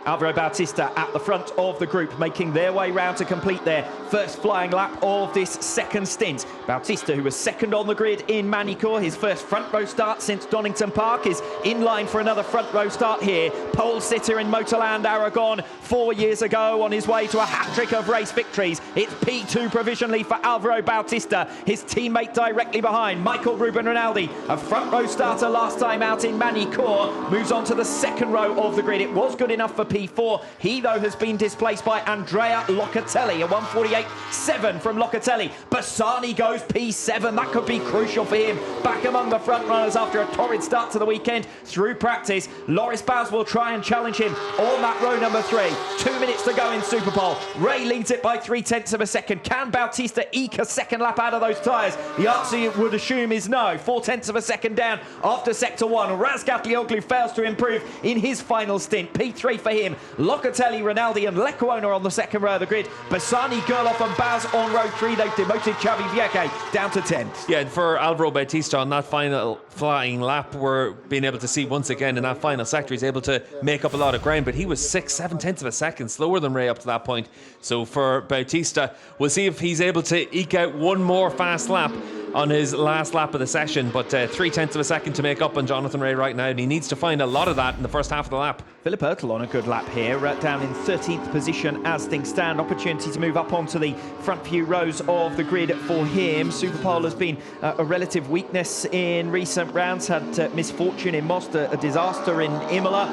Alvaro Bautista at the front of the group, making their way round to complete their first flying lap of this second stint. Bautista, who was second on the grid in Manicourt, his first front row start since Donington Park, is in line for another front row start here. Pole sitter in Motorland Aragon 4 years ago, on his way to a hat-trick of race victories. It's P2 provisionally for Alvaro Bautista, his teammate directly behind, Michael Ruben Rinaldi, a front row starter last time out in Manicourt, moves on to the second row of the grid. It was good enough for P4. He, though, has been displaced by Andrea Locatelli, a 1:48.7 from Locatelli. Bassani goes P7. That could be crucial for him. Back among the front runners after a torrid start to the weekend through practice. Loris Baz will try and challenge him on that row number 3. 2 minutes to go in Superpole. Ray leads it by 0.3 of a second. Can Bautista eke a second lap out of those tyres? The answer you would assume is no. 0.4 of a second down after sector 1. Razgatlioglu fails to improve in his final stint. P3 for him. Locatelli, Rinaldi and Lecuona on the second row of the grid. Bassani, Gerloff and Baz on row 3. They've demoted Xavi Vieque down to 10th. Yeah, and for Alvaro Bautista on that final flying lap, we're being able to see once again in that final sector he's able to make up a lot of ground, but he was 6/7 of a second slower than Ray up to that point. So for Bautista, we'll see if he's able to eke out one more fast lap on his last lap of the session, but 0.3 of a second to make up on Jonathan Ray right now, and he needs to find a lot of that in the first half of the lap. Philip Ertl on a good lap here, down in 13th position as things stand. Opportunity to move up onto the front few rows of the grid for him. Superpole has been a relative weakness in recent rounds, had misfortune in Most, a disaster in Imola.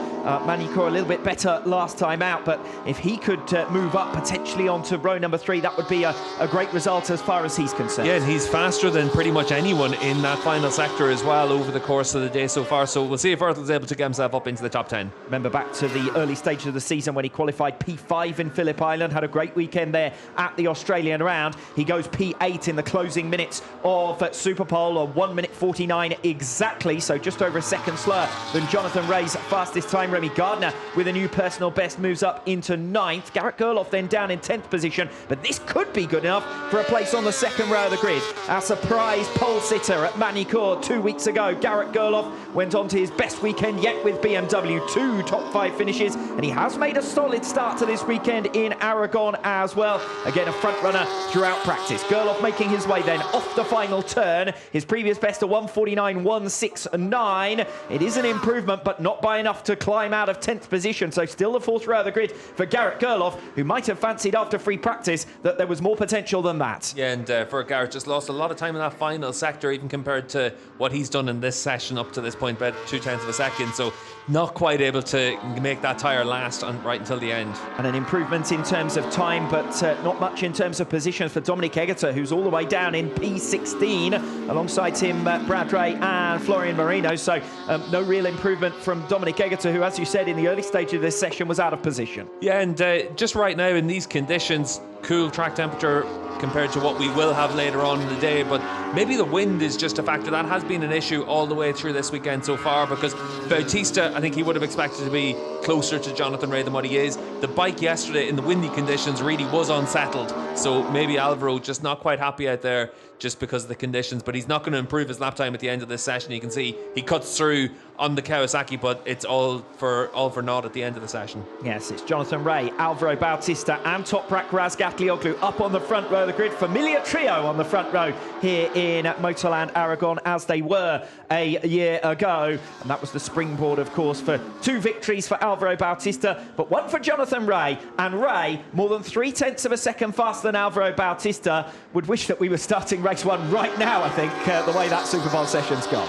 Manicourt a little bit better last time out, but if he could move up potentially onto row number 3, that would be a great result as far as he's concerned. Yeah, and he's faster than pretty much anyone in that final sector as well over the course of the day so far, so we'll see if Ertl's able to get himself up into the top 10. Remember back to the early stages of the season when he qualified P5 in Phillip Island, had a great weekend there at the Australian round. He goes P8 in the closing minutes of Superpole, or 1:49 exactly, so just over a second slower than Jonathan Ray's fastest time. Remy Gardner with a new personal best moves up into 9th. Garrett Gerloff then down in 10th position, but this could be good enough for a place on the second row of the grid. Our surprise pole sitter at Manicourt 2 weeks ago, Garrett Gerloff, went on to his best weekend yet with BMW. 2 top 5 finishes, and he has made a solid start to this weekend in Aragon as well. Again, a front runner throughout practice. Gerloff making his way then off the final turn. His previous best, a 1:49.169. It is an improvement, but not by enough to climb out of 10th position, so still the 4th row of the grid for Garrett Gerloff, who might have fancied after free practice that there was more potential than that. Yeah, and for Garrett, just lost a lot of time in that final sector, even compared to what he's done in this session up to this point, about 0.2 of a second, so not quite able to make that tyre last right until the end. And an improvement in terms of time, but not much in terms of positions for Dominic Egerter, who's all the way down in P16. Alongside him, Brad Ray and Florian Marino. So no real improvement from Dominic Egerter, who, as you said, in the early stage of this session was out of position. Yeah, and just right now in these conditions, cool track temperature compared to what we will have later on in the day, but maybe the wind is just a factor. That has been an issue all the way through this weekend so far, because Bautista, I think he would have expected to be closer to Jonathan Ray than what he is. The bike yesterday in the windy conditions really was unsettled, so maybe Alvaro just not quite happy out there just because of the conditions, but he's not going to improve his lap time at the end of this session. You can see he cuts through on the Kawasaki, but it's all for naught at the end of the session. Yes, it's Jonathan Ray, Alvaro Bautista and Toprak Razgatlioglu up on the front row of the grid. Familiar trio on the front row here in Motorland Aragon, as they were a year ago, and that was the springboard, of course, for 2 victories for Alvaro Bautista, but 1 for Jonathan Ray. And Ray, more than 0.3 of a second faster than Alvaro Bautista, would wish that we were starting race 1 right now, I think, the way that Superpole session's gone.